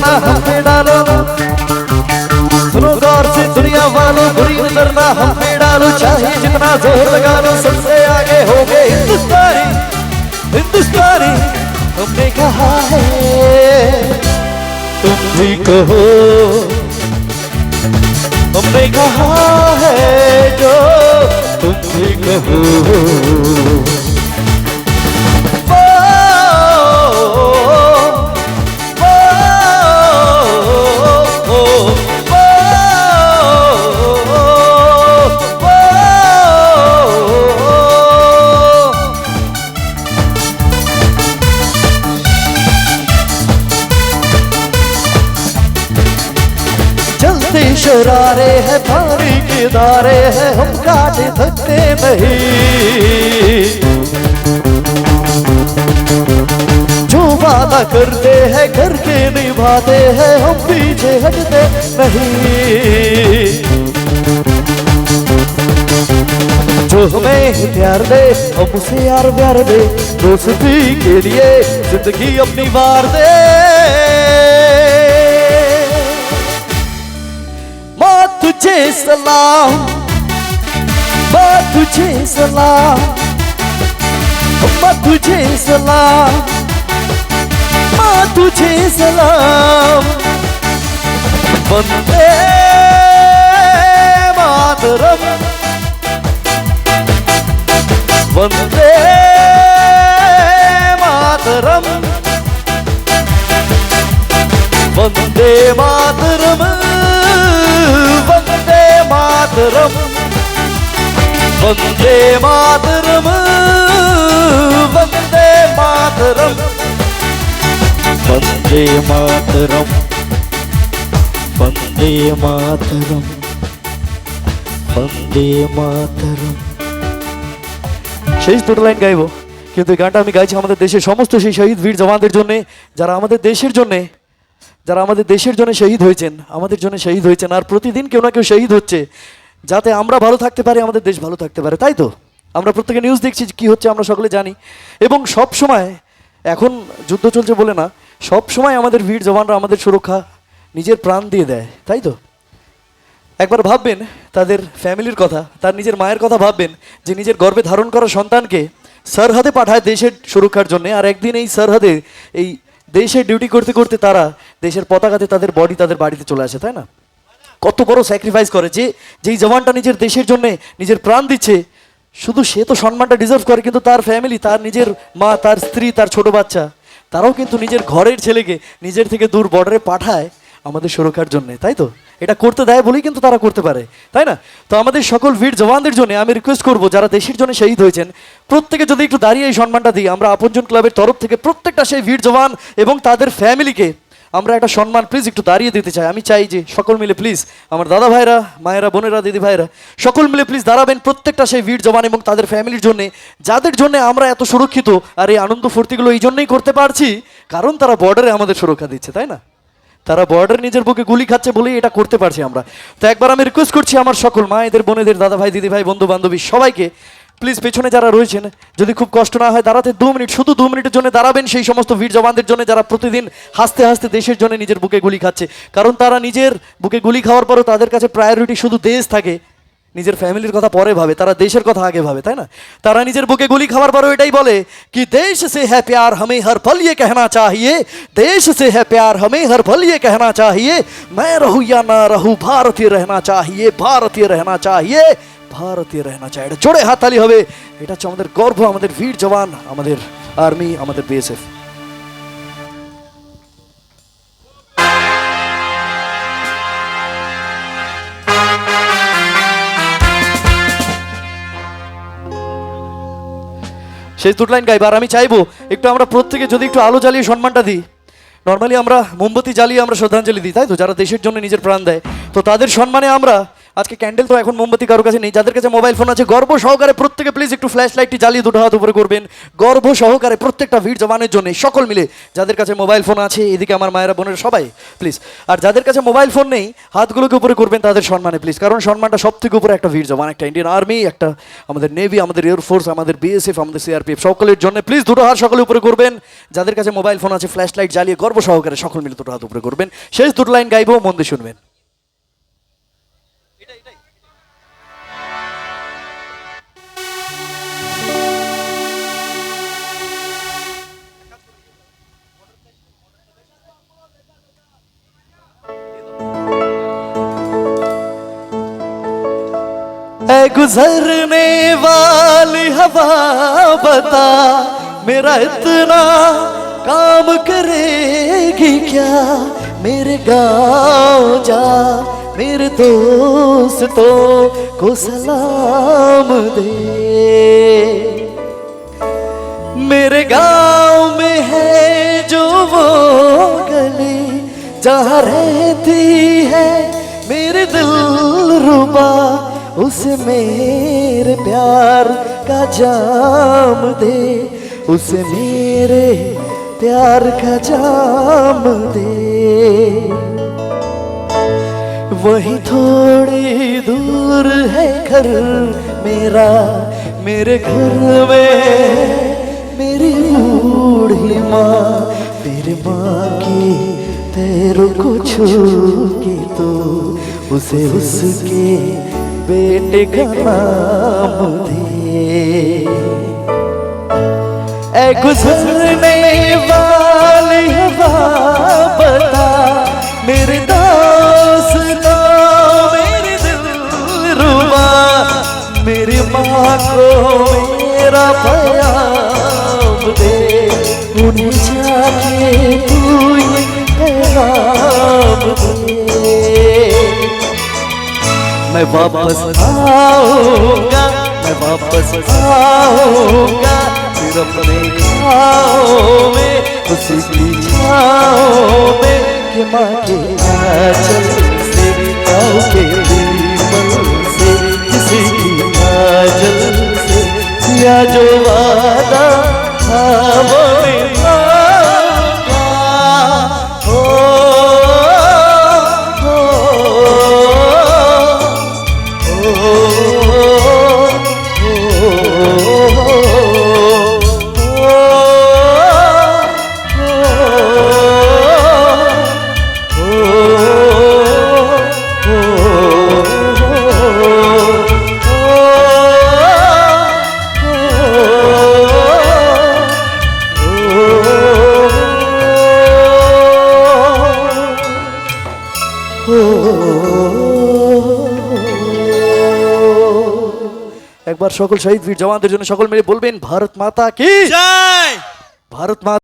उतरना हम पे डालो, सुनो गौर से दुनिया वालों, बुरी उतरना हम पे डालो, चाहे जितना जोर लगा लो, सबसे आगे हो गए हिंदुस्तानी, हिंदुस्तानी। हमने कहा है तुम भी कहो, हमने कहा है जो तुम भी कहो। शरारे हैं पानी के दारे हैं, हम काटे थकते नहीं, जो वादा करते हैं करके निभाते हैं, हम पीछे हटते नहीं। जो हमें प्यार दे हम उसे यार प्यार दे, दोस्ती के लिए जिंदगी अपनी वार दे। तुझे सलाम, माँ तुझे सलाम, माँ तुझे सलाम, माँ तुझे सलाम। वंदे मातरम, वंदे मातरम, वंदे मातरम, वंदे मातरम, वंदे मातरम, वंदे मातरम, वंदे मातरम, वंदे मातरम, वंदे मातरम। শেষ দুটো লাইন গাইবো, কিন্তু এই গানটা আমি গাইছি আমাদের দেশের সমস্ত সেই শহীদ বীর জওয়ানদের জন্য, যারা আমাদের দেশের জন্য, যারা আমাদের দেশের জন্য শহীদ হয়েছেন, আমাদের জন্য শহীদ হয়েছেন। আর প্রতিদিন কেউ না কেউ শহীদ হচ্ছে, যাতে আমরা ভালো থাকতে পারি, আমাদের দেশ ভালো থাকতে পারে। তাই তো আমরা প্রত্যেকে নিউজ দেখছি কি হচ্ছে, আমরা সকলে জানি। এবং সব সময়, এখন যুদ্ধ চলছে বলে না, সব সময় আমাদের বীর জওয়ানরা আমাদের সুরক্ষা নিজের প্রাণ দিয়ে দেয়। তাই তো একবার ভাববেন তাদের ফ্যামিলির কথা, তার নিজের মায়ের কথা ভাববেন, যে নিজের গর্ভে ধারণ করা সন্তানকে সরহদে পাঠায় দেশের সুরক্ষার জন্য, আর একদিন এই সরহদে এই দেশে ডিউটি করতে করতে তারা দেশের পতাকাতে তাদের বডি তাদের বাড়িতে চলে আসে। তাই না? কত বড় স্যাক্রিফাইস করে, যেই জওয়ানটা নিজের দেশের জন্য নিজের প্রাণ দিচ্ছে, শুধু সে তো সম্মানটা ডিজার্ভ করে, কিন্তু তার ফ্যামিলি, তার নিজের মা, তার স্ত্রী, তার ছোট বাচ্চা, তারাও কিন্তু নিজের ঘরের ছেলেকে নিজের থেকে দূর বর্ডারে পাঠায় আমাদের সুরক্ষার জন্য। তাই তো এটা করতে দেয় বলেই কিন্তু তারা করতে পারে। তাই না? তো আমাদের সকল বীর জওয়ানদের জন্য আমি রিকোয়েস্ট করবো, যারা দেশের জন্য শহীদ হয়েছেন, প্রত্যেকে যদি একটু দাঁড়িয়ে এই সম্মানটা দিই, আমরা আপনজন ক্লাবের তরফ থেকে প্রত্যেকটা সেই বীর জওয়ান এবং তাদের ফ্যামিলিকে আমরা একটা সম্মান প্লিজ একটু দাঁড়িয়ে দিতে চাই। আমি চাই যে সকল মিলে প্লিজ, আমার দাদা ভাইরা, মায়েরা, বোনেরা, দিদি ভাইরা, সকল মিলে প্লিজ দাঁড়াবেন প্রত্যেকটা সেই বীর জওয়ান এবং তাদের ফ্যামিলির জন্য, যাদের জন্য আমরা এত সুরক্ষিত। আর এই আনন্দ ফুর্তিগুলো এই জন্যই করতে পারছি কারণ তারা বর্ডারে আমাদের সুরক্ষা দিচ্ছে। তাই না? তারা বর্ডার নিজের বুকে গুলি খাচ্ছে বলেই এটা করতে পারছি আমরা। তো একবার আমি রিকোয়েস্ট করছি আমার সকল মায়েদের, বোনেদের, দাদা ভাই, দিদি ভাই, বন্ধু বান্ধবী সবাইকে, প্লিজ পেছনে যারা রয়েছেন, যদি খুব কষ্ট না হয় দাঁড়াতে 2 মিনিট, শুধু 2 মিনিটের জন্য দাঁড়াবেন সেই সমস্ত বীর জওয়ানদের জন্য, যারা প্রতিদিন হাসতে হাসতে দেশের জন্য নিজের বুকে গুলি খাচ্ছে। কারণ তারা নিজের বুকে গুলি খাওয়ার পরও তাদের কাছে প্রায়োরিটি শুধু দেশ থাকে, নিজের ফ্যামিলির কথা পরে ভাবে, তারা দেশের কথা আগে ভাবে। তাই না? তারা নিজের বুকে গুলি খাওয়ার পরও এটাই বলে কি দেশ সে হ্যায় প্যার হমেं हर पल ये कहना चाहिए, देश से है प्यार हमें हर पल ये कहना चाहिए, मैं रहूं या ना रहूं भारतीय रहना चाहिए, भारतीय रहना चाहिए, भारतीय रहना चाहिए। জোরে হাততালি হবে। এটা হচ্ছে আমাদের গর্ব, আমাদের বীর জওয়ান, আমাদের আর্মি, আমাদের বিএসএফ। শেষ দুটো লাইন গাইবার আমি চাইবো একটু আমরা প্রত্যেকে যদি একটু আলো জ্বালিয়ে সম্মানটা দিই। নর্মালি আমরা মোমবাতি জ্বালিয়ে আমরা শ্রদ্ধাঞ্জলি দিই, তাই তো, যারা দেশের জন্য নিজের প্রাণ দেয়। তো তাদের সম্মানে আমরা আজকে ক্যান্ডেল তো এখন মোমবাতি কারোর কাছে নেই, যাদের কাছে মোবাইল ফোন আছে গর্ব সহকারে প্রত্যেকে প্লিজ একটু ফ্ল্যাশ লাইটটি জ্বালিয়ে দুটো হাত উপরে করবেন, গর্ব সহকারে প্রত্যেকটা ভিড় জমানের জন্য সকল মিলে। যাদের কাছে মোবাইল ফোন আছে এদিকে আমার মায়েরা বোনের সবাই প্লিজ, আর যাদের কাছে মোবাইল ফোন নেই হাতগুলোকে উপরে করবেন তাদের সম্মানে প্লিজ, কারণ সম্মানটা সব থেকে উপরে একটা ভিড় জমান, একটা ইন্ডিয়ান আর্মি, একটা আমাদের নেভি, আমাদের এয়ারফোর্স, আমাদের বিএসএফ, আমাদের সিআরপিএফ, সকলের জন্য প্লিজ দুটো হাত সকলে উপরে করবেন। যাদের কাছে মোবাইল ফোন আছে ফ্ল্যাশ লাইট জ্বালিয়ে গর্ব সহকারে সকল মিলে দুটো হাত উপরে করবেন। শেষ দুটো লাইন গাইবো, মন দিয়ে শুনবেন। ऐ गुजरने वाली हवा बता, मेरा इतना काम करेगी क्या, मेरे गाँव जा मेरे दोस्तों को सलाम दे। मेरे गाँव में है जो वो गली जहाँ रहती है मेरे दिलरुबा, उसे मेरे प्यार का जाम दे, उसे मेरे प्यार का जाम दे। वहीं थोड़ी दूर है घर मेरा, मेरे घर में मेरी बूढ़ी माँ, तेरे माँ की पैरों को छू के तो उसे उसके बेटे का नाम दे। ऐ गुजरने वाली हवा बता, मेरे दोस्तों मेरे दिलरुबा, मेरी माँ को मेरा पैगाम दे, उन्हें जाके तू ये पैगाम दे। मैं वापस आऊंगा, मैं वापस आऊंगा, फिर अपने गाँव में उसी की छाँव में, कि माँ के आंचल से गाँव के पीपल से किसी की आंचल से या जो वादा था वो निभाऊंगा। हो একবার সকল শহীদ বীর জওয়ানদের জন্য সকল মিলে বলবেন ভারত মাতা কি জয়, ভারত মাতা।